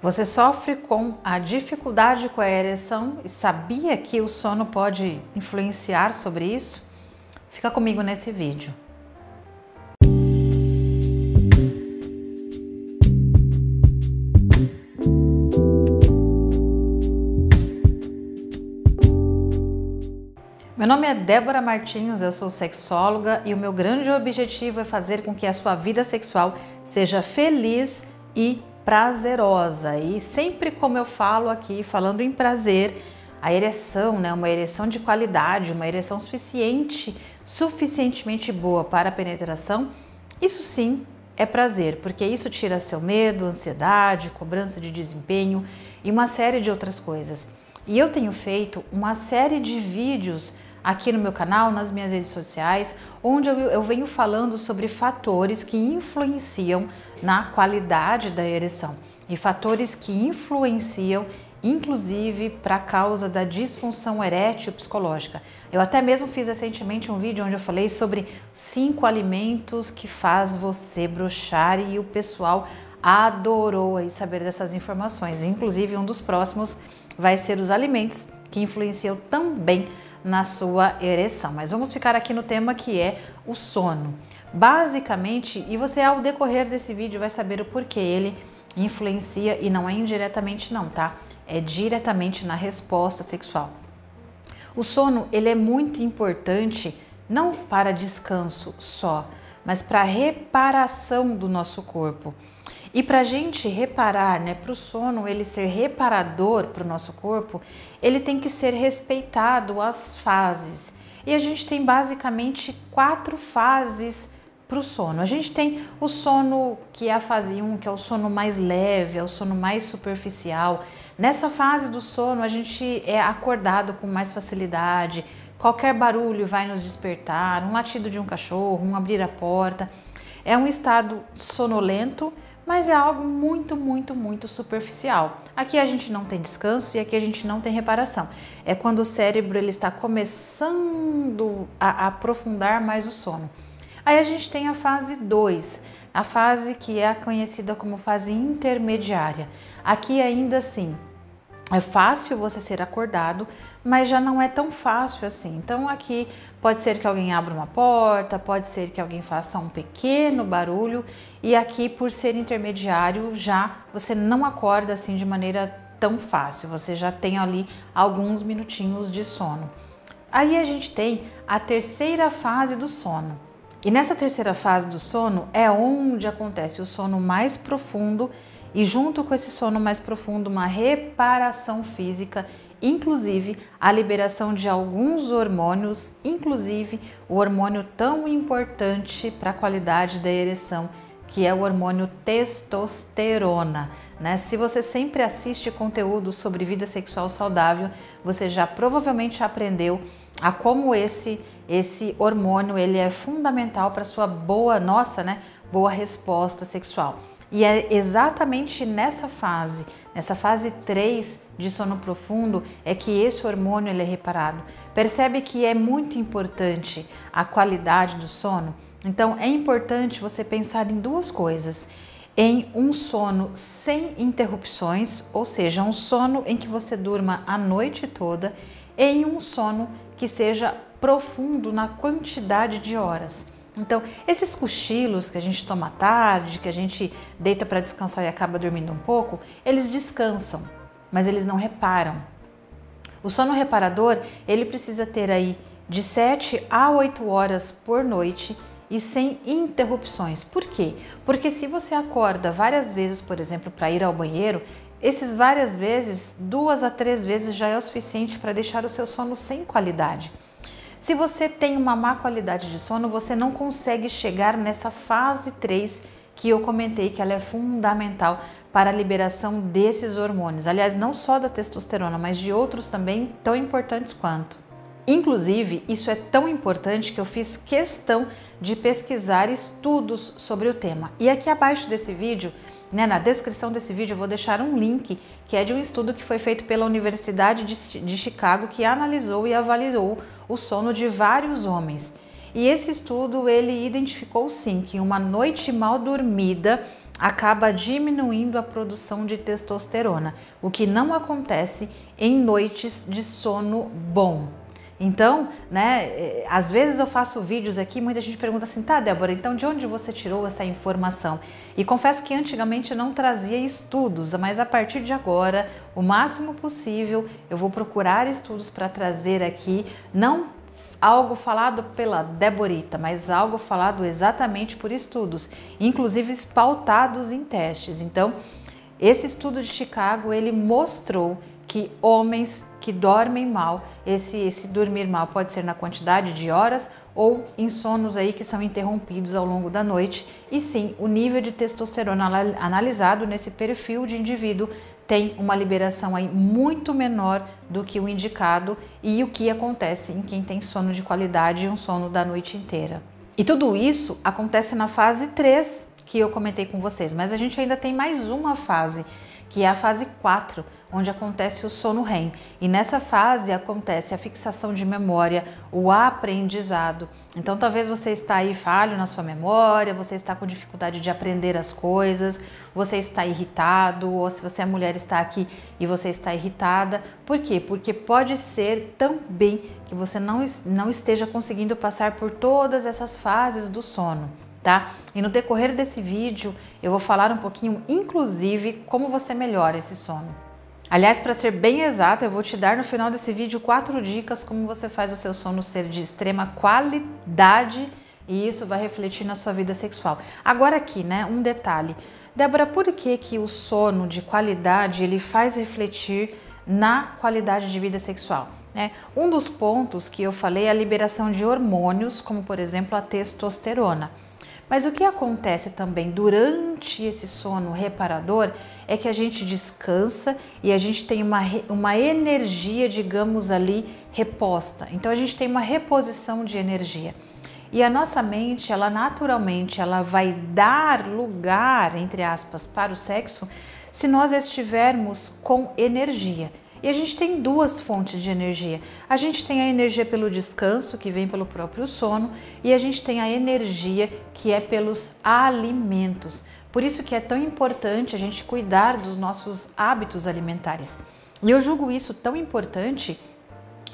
Você sofre com a dificuldade com a ereção e sabia que o sono pode influenciar sobre isso? Fica comigo nesse vídeo. Meu nome é Débora Martins, eu sou sexóloga e o meu grande objetivo é fazer com que a sua vida sexual seja feliz e prazerosa. E sempre como eu falo aqui, falando em prazer, a ereção, uma ereção de qualidade, uma ereção suficientemente boa para a penetração, isso sim é prazer, porque isso tira seu medo, ansiedade, cobrança de desempenho e uma série de outras coisas. E eu tenho feito uma série de vídeos aqui no meu canal, nas minhas redes sociais, onde eu venho falando sobre fatores que influenciam na qualidade da ereção e fatores que influenciam inclusive para a causa da disfunção erétil psicológica. Eu até mesmo fiz recentemente um vídeo onde eu falei sobre 5 alimentos que faz você broxar e o pessoal adorou aí saber dessas informações. Inclusive um dos próximos vai ser os alimentos que influenciam também na sua ereção. Mas vamos ficar aqui no tema que é o sono. Basicamente, e você ao decorrer desse vídeo vai saber o porquê ele influencia e não é indiretamente não, tá? É diretamente na resposta sexual. O sono, ele é muito importante não para descanso só, mas para reparação do nosso corpo. E para a gente reparar, para o sono ele ser reparador para o nosso corpo, ele tem que ser respeitado as fases. E a gente tem basicamente 4 fases para o sono. A gente tem o sono que é a fase 1, que é o sono mais leve, é o sono mais superficial. Nessa fase do sono a gente é acordado com mais facilidade, qualquer barulho vai nos despertar, um latido de um cachorro, um abrir a porta. É um estado sonolento, mas é algo muito superficial. Aqui a gente não tem descanso e aqui a gente não tem reparação. É quando o cérebro ele está começando a aprofundar mais o sono. Aí a gente tem a fase 2, a fase que é conhecida como fase intermediária. Aqui ainda assim é fácil você ser acordado, mas já não é tão fácil assim. Então aqui pode ser que alguém abra uma porta, pode ser que alguém faça um pequeno barulho e aqui por ser intermediário já você não acorda assim de maneira tão fácil, você já tem ali alguns minutinhos de sono. Aí a gente tem a terceira fase do sono. E nessa terceira fase do sono é onde acontece o sono mais profundo e junto com esse sono mais profundo uma reparação física, inclusive a liberação de alguns hormônios, inclusive o hormônio tão importante para a qualidade da ereção, que é o hormônio testosterona. Se você sempre assiste conteúdo sobre vida sexual saudável, você já provavelmente aprendeu a como esse hormônio ele é fundamental para a sua boa resposta sexual. E é exatamente nessa fase 3 de sono profundo, é que esse hormônio ele é reparado. Percebe que é muito importante a qualidade do sono? Então é importante você pensar em 2 coisas. Em um sono sem interrupções, ou seja, um sono em que você durma a noite toda, e em um sono que seja profundo na quantidade de horas. Então, esses cochilos que a gente toma à tarde, que a gente deita para descansar e acaba dormindo um pouco, eles descansam, mas eles não reparam. O sono reparador, ele precisa ter aí de 7 a 8 horas por noite e sem interrupções. Por quê? Porque se você acorda várias vezes, por exemplo, para ir ao banheiro, esses várias vezes, 2 a 3 vezes já é o suficiente para deixar o seu sono sem qualidade. Se você tem uma má qualidade de sono, você não consegue chegar nessa fase 3 que eu comentei que ela é fundamental para a liberação desses hormônios. Aliás, não só da testosterona, mas de outros também tão importantes quanto. Inclusive, isso é tão importante que eu fiz questão de pesquisar estudos sobre o tema. E aqui abaixo desse vídeo, na descrição desse vídeo, eu vou deixar um link que é de um estudo que foi feito pela Universidade de Chicago, que analisou e avaliou o sono de vários homens. E esse estudo, ele identificou sim que uma noite mal dormida acaba diminuindo a produção de testosterona, o que não acontece em noites de sono bom. Então, né, às vezes eu faço vídeos aqui, muita gente pergunta assim, tá, Débora, então de onde você tirou essa informação? E confesso que antigamente eu não trazia estudos, mas a partir de agora, o máximo possível, eu vou procurar estudos para trazer aqui, não algo falado pela Deborita, mas algo falado exatamente por estudos, inclusive pautados em testes. Então, esse estudo de Chicago, ele mostrou que homens que dormem mal, esse dormir mal pode ser na quantidade de horas ou em sonos aí que são interrompidos ao longo da noite, e sim, o nível de testosterona analisado nesse perfil de indivíduo tem uma liberação aí muito menor do que o indicado e o que acontece em quem tem sono de qualidade e um sono da noite inteira. E tudo isso acontece na fase 3, que eu comentei com vocês, mas a gente ainda tem mais uma fase, que é a fase 4, onde acontece o sono REM. E nessa fase acontece a fixação de memória, o aprendizado. Então talvez você está aí falho na sua memória, você está com dificuldade de aprender as coisas, você está irritado, ou se você é mulher está aqui e você está irritada. Por quê? Porque pode ser também que você não esteja conseguindo passar por todas essas fases do sono. Tá? E no decorrer desse vídeo eu vou falar um pouquinho, inclusive, como você melhora esse sono. Aliás, para ser bem exata, eu vou te dar no final desse vídeo 4 dicas como você faz o seu sono ser de extrema qualidade e isso vai refletir na sua vida sexual. Agora aqui, né, um detalhe. Débora, por que o sono de qualidade ele faz refletir na qualidade de vida sexual? Um dos pontos que eu falei é a liberação de hormônios, como por exemplo a testosterona. Mas o que acontece também durante esse sono reparador é que a gente descansa e a gente tem uma energia, digamos ali, reposta. Então a gente tem uma reposição de energia. E a nossa mente, ela naturalmente, ela vai dar lugar, entre aspas, para o sexo se nós estivermos com energia. E a gente tem 2 fontes de energia. A gente tem a energia pelo descanso, que vem pelo próprio sono, e a gente tem a energia que é pelos alimentos. Por isso que é tão importante a gente cuidar dos nossos hábitos alimentares. E eu julgo isso tão importante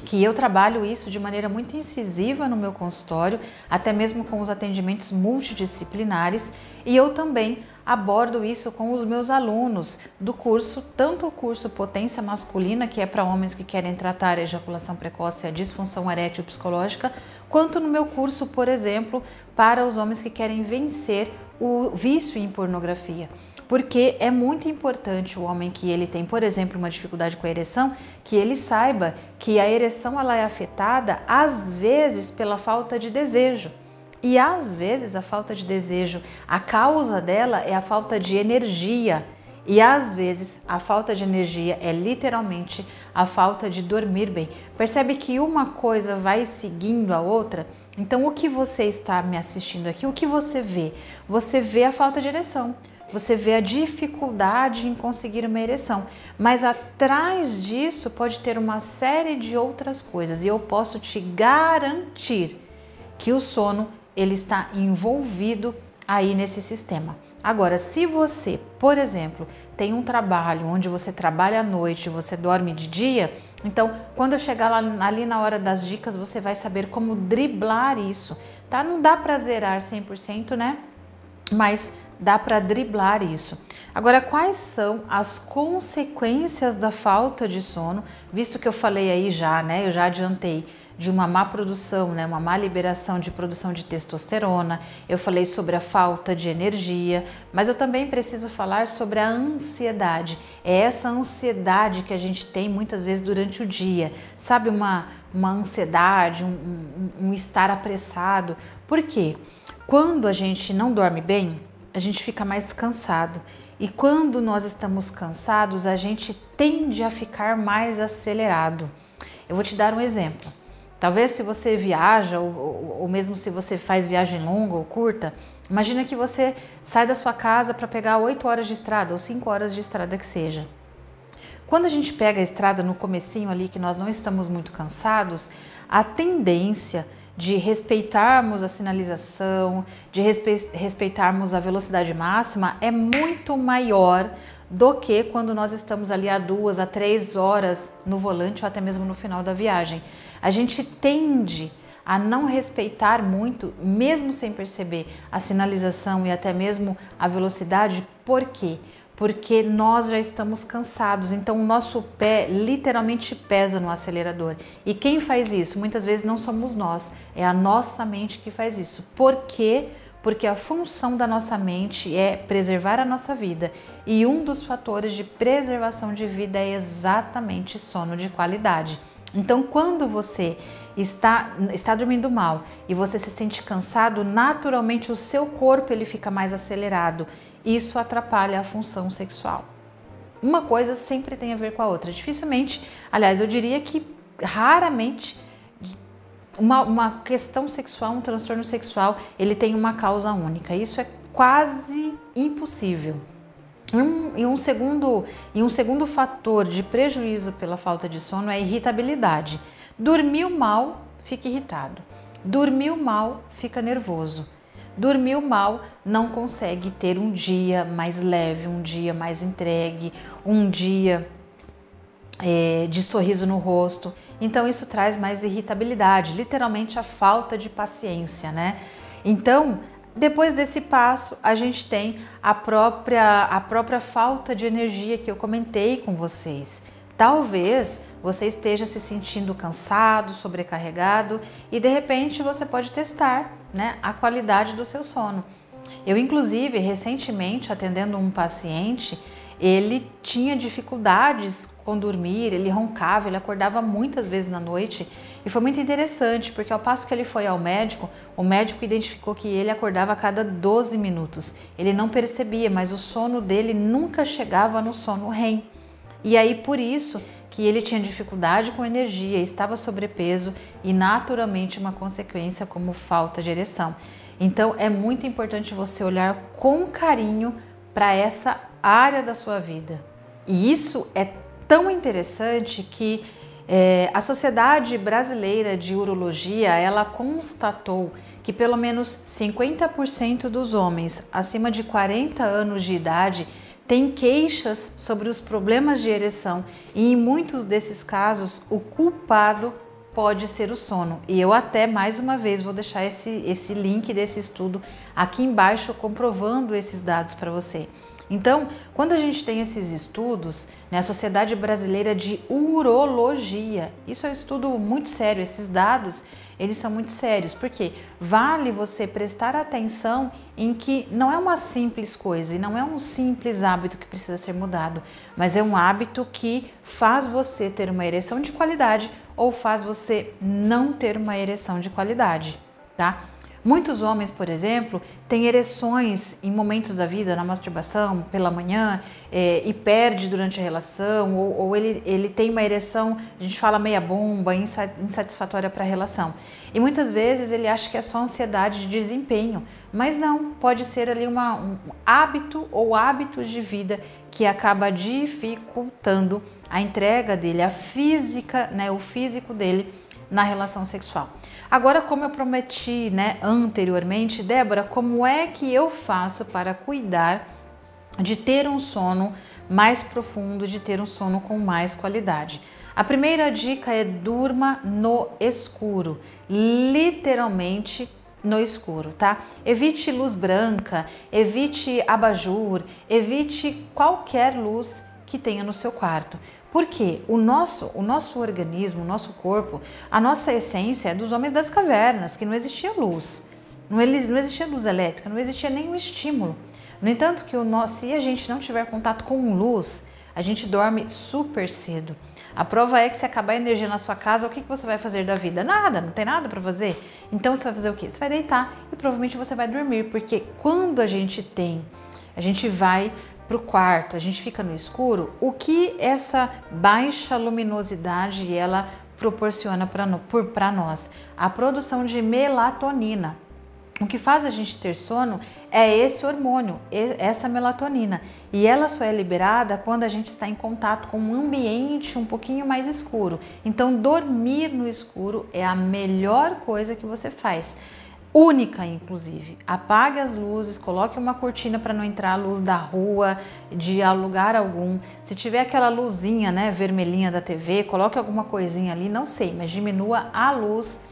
que eu trabalho isso de maneira muito incisiva no meu consultório, até mesmo com os atendimentos multidisciplinares, e eu também abordo isso com os meus alunos do curso, tanto o curso Potência Masculina, que é para homens que querem tratar a ejaculação precoce e a disfunção erétil psicológica, quanto no meu curso, por exemplo, para os homens que querem vencer o vício em pornografia. Porque é muito importante o homem que ele tem, por exemplo, uma dificuldade com a ereção, que ele saiba que a ereção ela é afetada às vezes pela falta de desejo. E às vezes a falta de desejo, a causa dela é a falta de energia. E às vezes a falta de energia é literalmente a falta de dormir bem. Percebe que uma coisa vai seguindo a outra? Então o que você está me assistindo aqui, o que você vê? Você vê a falta de ereção. Você vê a dificuldade em conseguir uma ereção, mas atrás disso pode ter uma série de outras coisas e eu posso te garantir que o sono ele está envolvido aí nesse sistema. Agora, se você, por exemplo, tem um trabalho onde você trabalha à noite, você dorme de dia, então quando eu chegar ali na hora das dicas, você vai saber como driblar isso, tá? Não dá para zerar 100%, né? Mas dá para driblar isso. Agora, quais são as consequências da falta de sono? Visto que eu falei aí já, né? Eu já adiantei de uma má produção, né? Uma má liberação de produção de testosterona. Eu falei sobre a falta de energia, mas eu também preciso falar sobre a ansiedade. É essa ansiedade que a gente tem muitas vezes durante o dia. Sabe, uma ansiedade, um estar apressado. Por quê? Quando a gente não dorme bem, a gente fica mais cansado. E quando nós estamos cansados, a gente tende a ficar mais acelerado. Eu vou te dar um exemplo. Talvez se você viaja, ou mesmo se você faz viagem longa ou curta, imagina que você sai da sua casa para pegar 8 horas de estrada ou 5 horas de estrada que seja. Quando a gente pega a estrada no comecinho ali, que nós não estamos muito cansados, a tendência de respeitarmos a sinalização, de respeitarmos a velocidade máxima é muito maior do que quando nós estamos ali há 2 a 3 horas no volante ou até mesmo no final da viagem. A gente tende a não respeitar muito, mesmo sem perceber, a sinalização e até mesmo a velocidade. Por quê? Porque nós já estamos cansados, então o nosso pé literalmente pesa no acelerador. E quem faz isso? Muitas vezes não somos nós, é a nossa mente que faz isso. Por quê? Porque a função da nossa mente é preservar a nossa vida. E um dos fatores de preservação de vida é exatamente sono de qualidade. Então, quando você está dormindo mal e você se sente cansado, naturalmente o seu corpo ele fica mais acelerado. Isso atrapalha a função sexual. Uma coisa sempre tem a ver com a outra. Dificilmente, aliás, eu diria que raramente uma questão sexual, um transtorno sexual, ele tem uma causa única. Isso é quase impossível. E um segundo fator de prejuízo pela falta de sono é a irritabilidade. Dormiu mal, fica irritado. Dormiu mal, fica nervoso. Dormiu mal, não consegue ter um dia mais leve, um dia mais entregue, um dia de sorriso no rosto. Então isso traz mais irritabilidade, literalmente a falta de paciência, né? Então, depois desse passo, a gente tem a própria falta de energia que eu comentei com vocês. Talvez você esteja se sentindo cansado, sobrecarregado e de repente você pode testar, né, a qualidade do seu sono. Eu, inclusive, recentemente atendendo um paciente, ele tinha dificuldades com dormir, ele roncava, ele acordava muitas vezes na noite e foi muito interessante porque ao passo que ele foi ao médico, o médico identificou que ele acordava a cada 12 minutos. Ele não percebia, mas o sono dele nunca chegava no sono REM. E aí por isso que ele tinha dificuldade com energia, estava sobrepeso e naturalmente uma consequência como falta de ereção. Então é muito importante você olhar com carinho para essa área da sua vida. E isso é tão interessante que a Sociedade Brasileira de Urologia, ela constatou que pelo menos 50% dos homens acima de 40 anos de idade têm queixas sobre os problemas de ereção e em muitos desses casos o culpado pode ser o sono. E eu até mais uma vez vou deixar esse link desse estudo aqui embaixo comprovando esses dados para você. Então, quando a gente tem esses estudos, né, a Sociedade Brasileira de Urologia, isso é um estudo muito sério, esses dados, eles são muito sérios, porque vale você prestar atenção em que não é uma simples coisa e não é um simples hábito que precisa ser mudado, mas é um hábito que faz você ter uma ereção de qualidade ou faz você não ter uma ereção de qualidade, tá? Muitos homens, por exemplo, têm ereções em momentos da vida, na masturbação, pela manhã, e perde durante a relação, ou ele tem uma ereção, a gente fala meia bomba, insatisfatória para a relação. E muitas vezes ele acha que é só ansiedade de desempenho, mas não, pode ser ali um hábito ou hábitos de vida que acaba dificultando a entrega dele, a física, né, o físico dele na relação sexual. Agora, como eu prometi, né, anteriormente, Débora, como é que eu faço para cuidar de ter um sono mais profundo, de ter um sono com mais qualidade? A primeira dica é durma no escuro, literalmente no escuro, tá? Evite luz branca, evite abajur, evite qualquer luz que tenha no seu quarto. Porque o nosso organismo, o nosso corpo, a nossa essência é dos homens das cavernas, que não existia luz, não existia luz elétrica, não existia nenhum estímulo. No entanto, se a gente não tiver contato com luz, a gente dorme super cedo. A prova é que se acabar a energia na sua casa, o que você vai fazer da vida? Nada, não tem nada para fazer. Então você vai fazer o quê? Você vai deitar e provavelmente você vai dormir, porque quando a gente vai para o quarto, a gente fica no escuro, o que essa baixa luminosidade ela proporciona para nós? A produção de melatonina. O que faz a gente ter sono é esse hormônio, essa melatonina. E ela só é liberada quando a gente está em contato com um ambiente um pouquinho mais escuro. Então, dormir no escuro é a melhor coisa que você faz. Única, inclusive. Apague as luzes, coloque uma cortina para não entrar a luz da rua, de lugar algum. Se tiver aquela luzinha, né, vermelhinha da TV, coloque alguma coisinha ali, não sei, mas diminua a luz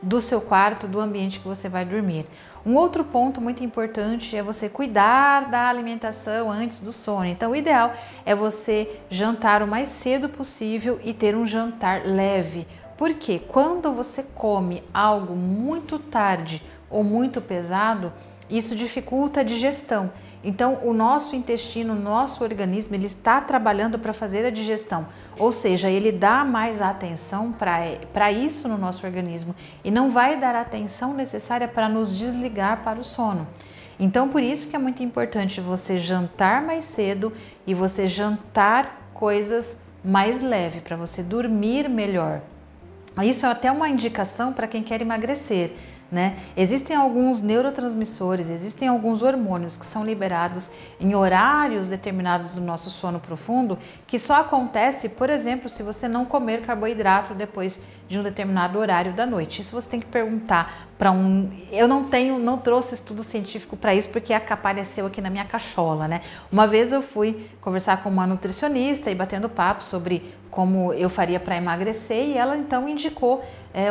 do seu quarto, do ambiente que você vai dormir. Um outro ponto muito importante é você cuidar da alimentação antes do sono. Então, o ideal é você jantar o mais cedo possível e ter um jantar leve. Porque quando você come algo muito tarde ou muito pesado, isso dificulta a digestão. Então, o nosso intestino, o nosso organismo, ele está trabalhando para fazer a digestão, ou seja, ele dá mais atenção para isso no nosso organismo e não vai dar a atenção necessária para nos desligar para o sono. Então, por isso que é muito importante você jantar mais cedo e você jantar coisas mais leves, para você dormir melhor. Isso é até uma indicação para quem quer emagrecer, né? Existem alguns neurotransmissores, existem alguns hormônios que são liberados em horários determinados do nosso sono profundo, que só acontece, por exemplo, se você não comer carboidrato depois de um determinado horário da noite. Isso você tem que perguntar para Eu não trouxe estudo científico para isso, porque apareceu aqui na minha cachola, né? Uma vez eu fui conversar com uma nutricionista e batendo papo sobre como eu faria para emagrecer, e ela então indicou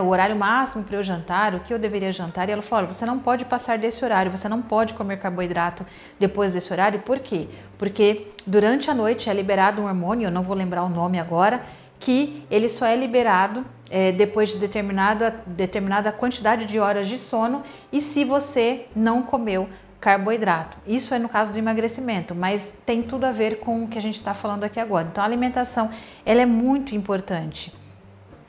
o horário máximo para eu jantar, o que eu deveria jantar, e ela falou: olha, você não pode passar desse horário, você não pode comer carboidrato depois desse horário. Por quê? Porque durante a noite é liberado um hormônio, eu não vou lembrar o nome agora, que ele só é liberado depois de determinada quantidade de horas de sono, e se você não comeu carboidrato. Isso é no caso do emagrecimento, mas tem tudo a ver com o que a gente está falando aqui agora. Então, a alimentação, ela é muito importante.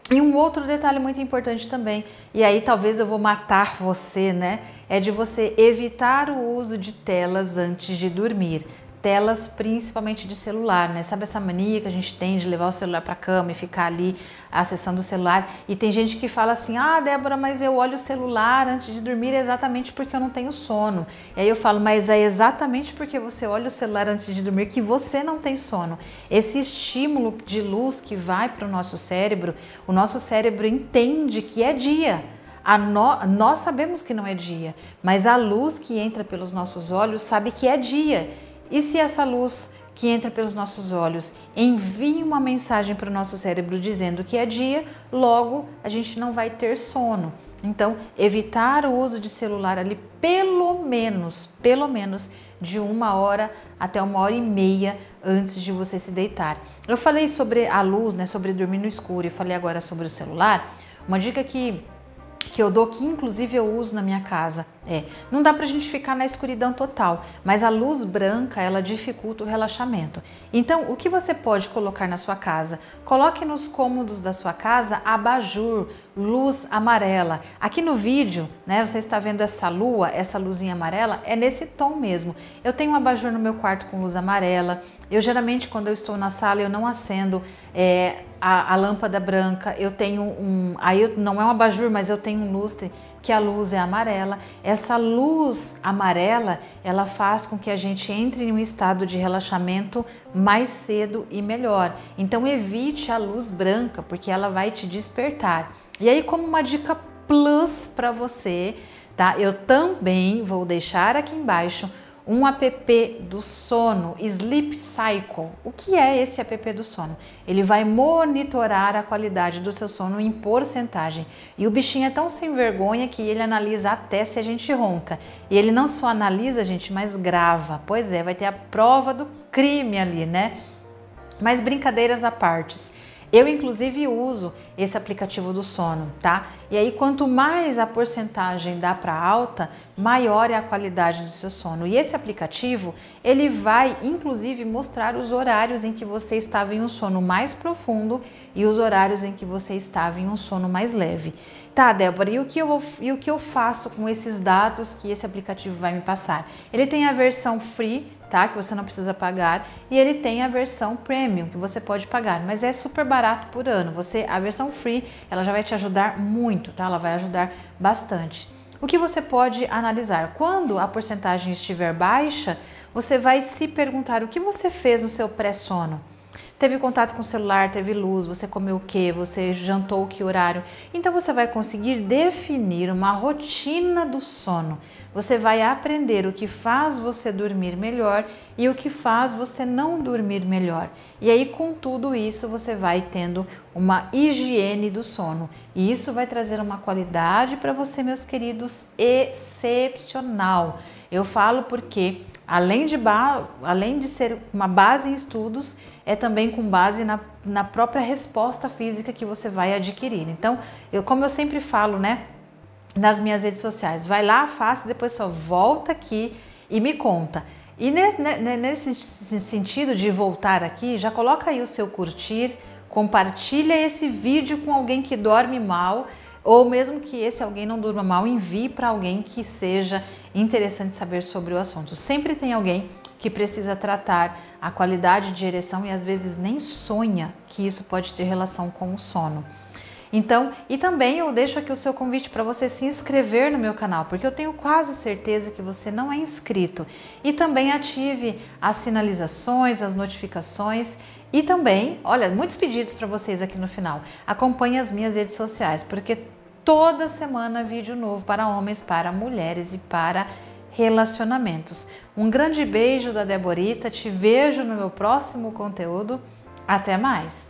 E um outro detalhe muito importante também, e aí talvez eu vou matar você, né? É de você evitar o uso de telas antes de dormir. Telas principalmente de celular, né? Sabe essa mania que a gente tem de levar o celular para a cama e ficar ali acessando o celular? E tem gente que fala assim: ah, Débora, mas eu olho o celular antes de dormir exatamente porque eu não tenho sono. E aí eu falo: mas é exatamente porque você olha o celular antes de dormir que você não tem sono. Esse estímulo de luz que vai para o nosso cérebro, o nosso cérebro entende que é dia. Nós sabemos que não é dia, mas a luz que entra pelos nossos olhos sabe que é dia. E se essa luz que entra pelos nossos olhos envia uma mensagem para o nosso cérebro dizendo que é dia, logo a gente não vai ter sono. Então, evitar o uso de celular ali pelo menos de 1 hora até 1h30 antes de você se deitar. Eu falei sobre a luz, né, sobre dormir no escuro, eu falei agora sobre o celular. Uma dica que eu dou, que inclusive eu uso na minha casa, não dá pra gente ficar na escuridão total, mas a luz branca, ela dificulta o relaxamento. Então, o que você pode colocar na sua casa? Coloque nos cômodos da sua casa abajur, luz amarela. Aqui no vídeo, né, você está vendo essa lua, essa luzinha amarela, é nesse tom mesmo. Eu tenho um abajur no meu quarto com luz amarela. Eu geralmente, quando eu estou na sala, eu não acendo a lâmpada branca. Eu tenho não é um abajur, mas eu tenho um lustre que a luz é amarela. Essa luz amarela, ela faz com que a gente entre em um estado de relaxamento mais cedo e melhor. Então evite a luz branca, porque ela vai te despertar. E aí, como uma dica plus para você, tá? Eu também vou deixar aqui embaixo um app do sono, Sleep Cycle. O que é esse app do sono? Ele vai monitorar a qualidade do seu sono em porcentagem. E o bichinho é tão sem vergonha que ele analisa até se a gente ronca. E ele não só analisa, gente, mas grava. Pois é, vai ter a prova do crime ali, né? Mas brincadeiras à parte. Eu, inclusive, uso esse aplicativo do sono, tá? E aí, quanto mais a porcentagem dá para alta, maior é a qualidade do seu sono. E esse aplicativo, ele vai, inclusive, mostrar os horários em que você estava em um sono mais profundo e os horários em que você estava em um sono mais leve. Tá, Débora, e o que eu faço com esses dados que esse aplicativo vai me passar? Ele tem a versão free, tá? Que você não precisa pagar, e ele tem a versão premium que você pode pagar, mas é super barato por ano. A versão free, ela já vai te ajudar muito, tá? Ela vai ajudar bastante. O que você pode analisar? Quando a porcentagem estiver baixa, você vai se perguntar o que você fez no seu pré-sono. Teve contato com o celular, teve luz, você comeu o que, você jantou que horário. Então você vai conseguir definir uma rotina do sono. Você vai aprender o que faz você dormir melhor e o que faz você não dormir melhor. E aí com tudo isso você vai tendo uma higiene do sono. E isso vai trazer uma qualidade para você, meus queridos, excepcional. Eu falo porque além de ser uma base em estudos, é também com base na própria resposta física que você vai adquirir. Então, como eu sempre falo, né, nas minhas redes sociais, vai lá, faça, depois só volta aqui e me conta. E nesse sentido de voltar aqui, já coloca aí o seu curtir, compartilha esse vídeo com alguém que dorme mal, ou mesmo que esse alguém não durma mal, envie para alguém que seja interessante saber sobre o assunto. Sempre tem alguém que precisa tratar a qualidade de ereção e às vezes nem sonha que isso pode ter relação com o sono. Então, e também eu deixo aqui o seu convite para você se inscrever no meu canal, porque eu tenho quase certeza que você não é inscrito. E também ative as sinalizações, as notificações e também, olha, muitos pedidos para vocês aqui no final. Acompanhe as minhas redes sociais, porque toda semana vídeo novo para homens, para mulheres e para relacionamentos. Um grande beijo da Deborita, te vejo no meu próximo conteúdo. Até mais!